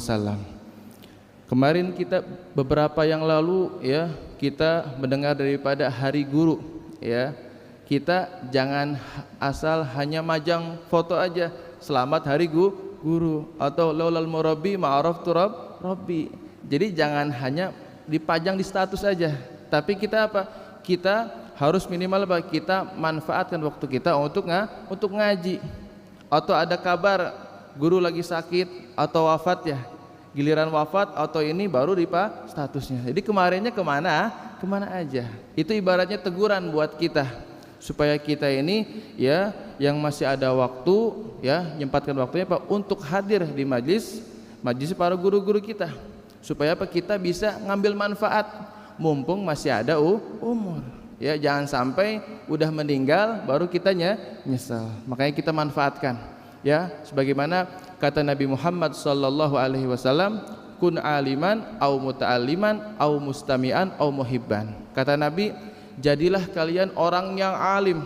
wasallam. Kemarin kita beberapa yang lalu ya, kita mendengar daripada hari guru ya. Kita jangan asal hanya majang foto aja, selamat hari guru, atau laulal murabbi ma'araftu rabbi. Jadi jangan hanya dipajang di status aja, tapi kita apa? Kita harus minimal apa? Kita manfaatkan waktu kita untuk ngaji. Atau ada kabar guru lagi sakit atau wafat ya, giliran wafat atau ini baru statusnya. Jadi kemarinnya kemana aja. Itu ibaratnya teguran buat kita, supaya kita ini ya yang masih ada waktu ya, nyempatkan waktunya Pak untuk hadir di majlis para guru-guru kita, supaya apa? Kita bisa ngambil manfaat mumpung masih ada umur ya. Jangan sampai udah meninggal baru kita nyesal. Makanya kita manfaatkan ya, sebagaimana kata Nabi Muhammad sallallahu alaihi wasallam, kun aliman au muta'alliman au mustami'an au muhibban. Kata Nabi, jadilah kalian orang yang alim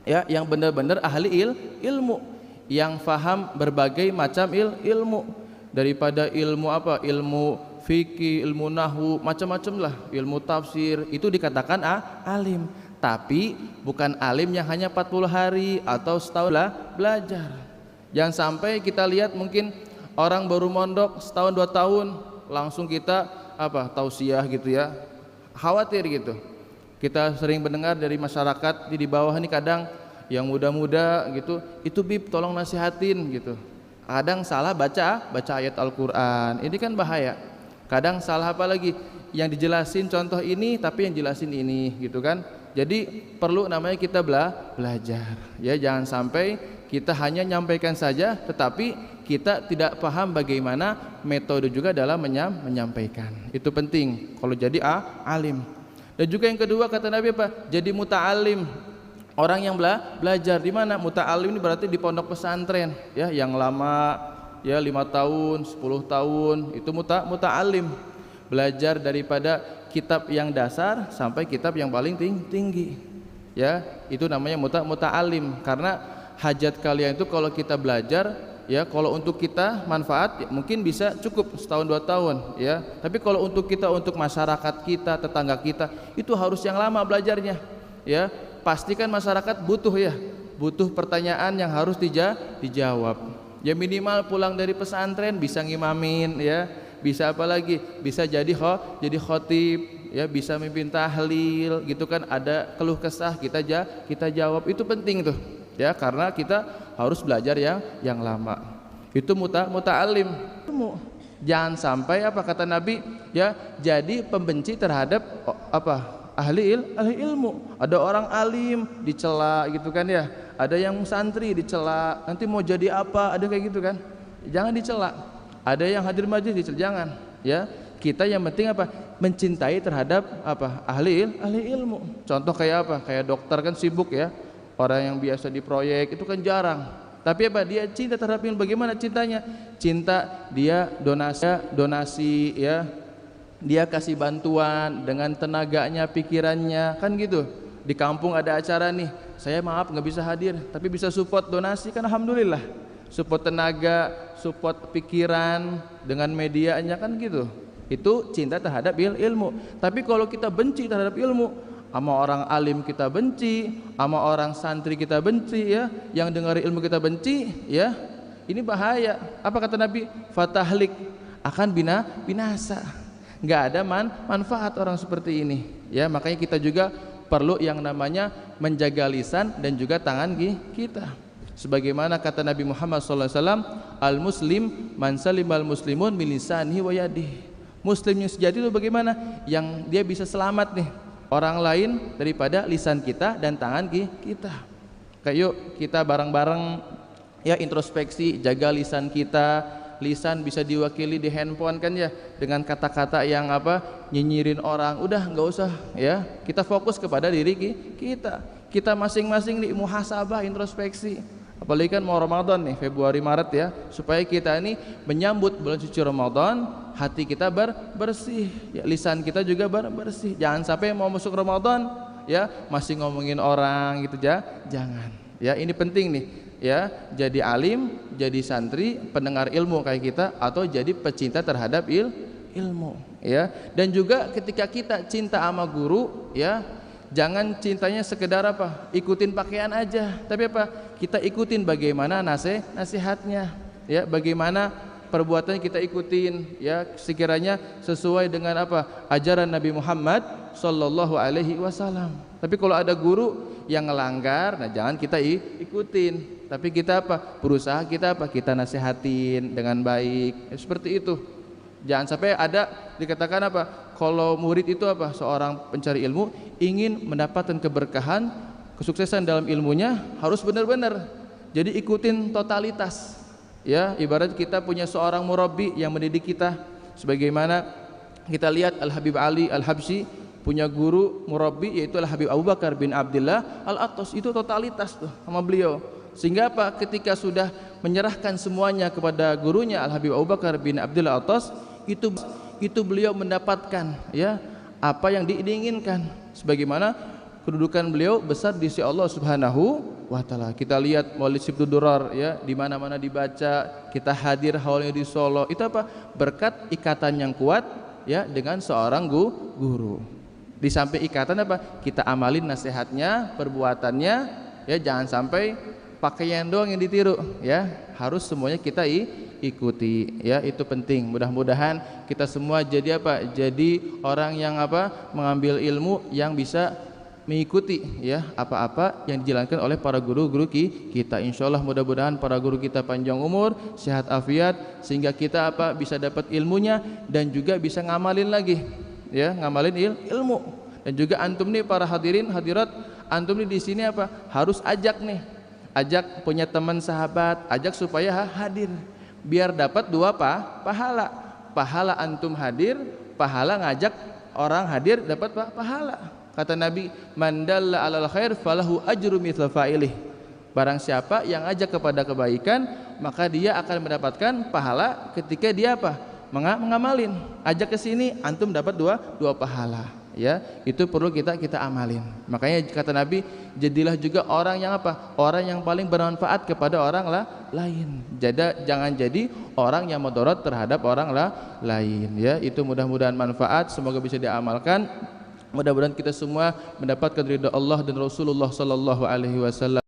ya, yang benar-benar ahli ilmu, yang faham berbagai macam ilmu, daripada ilmu apa? Ilmu fikih, ilmu nahwu, macam-macam lah, ilmu tafsir, itu dikatakan alim. Tapi bukan alim yang hanya 40 hari atau setahun lah belajar. Jangan sampai kita lihat mungkin orang baru mondok setahun 2 tahun langsung kita apa? Tausiah gitu ya. Khawatir gitu. Kita sering mendengar dari masyarakat di bawah ini, kadang yang muda-muda gitu, itu bib tolong nasihatin gitu. Kadang salah baca ayat Al-Quran, ini kan bahaya. Kadang salah apa lagi, yang dijelasin contoh ini tapi yang jelasin ini gitu kan. Jadi perlu namanya kita belajar ya. Jangan sampai kita hanya nyampaikan saja tetapi kita tidak paham bagaimana metode juga dalam menyampaikan. Itu penting kalau jadi alim. Dan juga yang kedua kata Nabi apa? Jadi muta'alim, orang yang belajar di mana? Muta'alim ini berarti di pondok pesantren ya, yang lama ya, 5 tahun, 10 tahun, itu muta'alim. Belajar daripada kitab yang dasar sampai kitab yang paling tinggi. Ya, itu namanya muta'alim. Karena hajat kalian itu kalau kita belajar ya, kalau untuk kita manfaat ya, mungkin bisa cukup setahun 2 tahun ya. Tapi kalau untuk kita, untuk masyarakat kita, tetangga kita, itu harus yang lama belajarnya ya. Pastikan masyarakat butuh ya, butuh pertanyaan yang harus dijawab ya. Minimal pulang dari pesantren bisa ngimamin ya, bisa apa lagi, bisa jadi khotib ya, bisa mimpin tahlil gitu kan. Ada keluh kesah kita jawab, itu penting tuh ya, karena kita harus belajar yang lama. Itu muta'alim. Jangan sampai apa kata Nabi ya, jadi pembenci terhadap apa? Ahli ilmu. Ada orang alim dicela gitu kan ya, ada yang santri dicela, nanti mau jadi apa, ada kayak gitu kan. Jangan dicela. Ada yang hadir majlis dicela, jangan ya. Kita yang penting apa? Mencintai terhadap apa? Ahli ilmu. Contoh kayak apa? Kayak dokter kan sibuk ya. Orang yang biasa di proyek itu kan jarang. Tapi apa? Dia cinta terhadap ilmu. Bagaimana cintanya? Cinta dia donasi ya. Dia kasih bantuan dengan tenaganya, pikirannya, kan gitu. Di kampung ada acara nih, saya maaf nggak bisa hadir, tapi bisa support donasi kan, alhamdulillah. Support tenaga, support pikiran dengan medianya kan gitu. Itu cinta terhadap ilmu. Tapi kalau kita benci terhadap ilmu, sama orang alim kita benci, sama orang santri kita benci ya, yang dengar ilmu kita benci ya, ini bahaya. Apa kata Nabi? Fatahlik, akan binasa. Nggak ada manfaat orang seperti ini ya. Makanya kita juga perlu yang namanya menjaga lisan dan juga tangan kita. Sebagaimana kata Nabi Muhammad SAW, al muslim man salimal muslimun min lisanihi wa yadihi. Muslim yang sejati itu bagaimana? Yang dia bisa selamat nih orang lain daripada lisan kita dan tangan kita. Kayak yuk kita bareng-bareng ya introspeksi, jaga lisan kita. Lisan bisa diwakili di handphone kan ya, dengan kata-kata yang apa, nyinyirin orang, udah nggak usah ya. Kita fokus kepada diri kita masing-masing, di muhasabah, introspeksi. Apalagi kan mau Ramadan nih, Februari Maret ya, supaya kita ini menyambut bulan suci Ramadan, hati kita bersih ya, lisan kita juga bersih. Jangan sampai mau masuk Ramadan ya masih ngomongin orang gitu ya, jangan ya. Ini penting nih. ya, jadi alim, jadi santri, pendengar ilmu kayak kita, atau jadi pecinta terhadap ilmu, ya. Dan juga ketika kita cinta sama guru, ya, jangan cintanya sekedar apa? Ikutin pakaian aja, tapi apa? Kita ikutin bagaimana nasihatnya, ya, bagaimana perbuatan kita ikutin, ya, sekiranya sesuai dengan apa? Ajaran Nabi Muhammad sallallahu alaihi wasallam. Tapi kalau ada guru yang ngelanggar, nah jangan kita ikutin, tapi kita apa? Berusaha kita apa? Kita nasihatin dengan baik, ya, seperti itu. Jangan sampai ada dikatakan apa? Kalau murid itu apa? Seorang pencari ilmu ingin mendapatkan keberkahan, kesuksesan dalam ilmunya harus benar-benar. Jadi ikutin totalitas. Ya, ibarat kita punya seorang murabbi yang mendidik kita, sebagaimana kita lihat Al-Habib Ali Al-Habsyi punya guru murabbi yaitu Al-Habib Abu Bakar bin Abdullah Al-Attas, itu totalitas tuh sama beliau. Sehingga apa? Ketika sudah menyerahkan semuanya kepada gurunya Al-Habib Abu Bakar bin Abdullah Al-Attas, itu beliau mendapatkan, ya, apa yang diinginkan, sebagaimana kedudukan beliau besar di sisi Allah Subhanahu wa taala. Kita lihat Maulid Sibtu Durar, ya, di mana-mana dibaca, kita hadir haulnya di Solo. Itu apa? Berkat ikatan yang kuat, ya, dengan seorang guru. Di samping ikatan apa? Kita amalin nasihatnya, perbuatannya, ya, jangan sampai pakaian doang yang ditiru, ya. Harus semuanya kita ikuti, ya, itu penting. Mudah-mudahan kita semua jadi apa? Jadi orang yang apa? Mengambil ilmu yang bisa mengikuti, ya, apa-apa yang dijalankan oleh para guru-guru kita. Insyaallah mudah-mudahan para guru kita panjang umur, sehat afiat, sehingga kita apa? Bisa dapat ilmunya dan juga bisa ngamalin lagi, ya, ngamalin ilmu. Dan juga antum nih para hadirin hadirat, antum nih di sini apa? Harus ajak punya teman sahabat, ajak supaya hadir, biar dapat dua pahala antum hadir, pahala ngajak orang hadir, dapat pahala. Kata Nabi, man dalla 'alal khair falahu ajru mithla fa'ilih. Barang siapa yang ajak kepada kebaikan, maka dia akan mendapatkan pahala ketika dia apa? Mengamalin. Ajak ke sini, antum dapat dua pahala, ya. Itu perlu kita amalin. Makanya kata Nabi, jadilah juga orang yang apa? Orang yang paling bermanfaat kepada orang lain. Jangan jadi orang yang mudarat terhadap orang lain, ya. Itu mudah-mudahan manfaat, semoga bisa diamalkan. Mudah-mudahan kita semua mendapatkan ridha Allah dan Rasulullah sallallahu alaihi wasallam.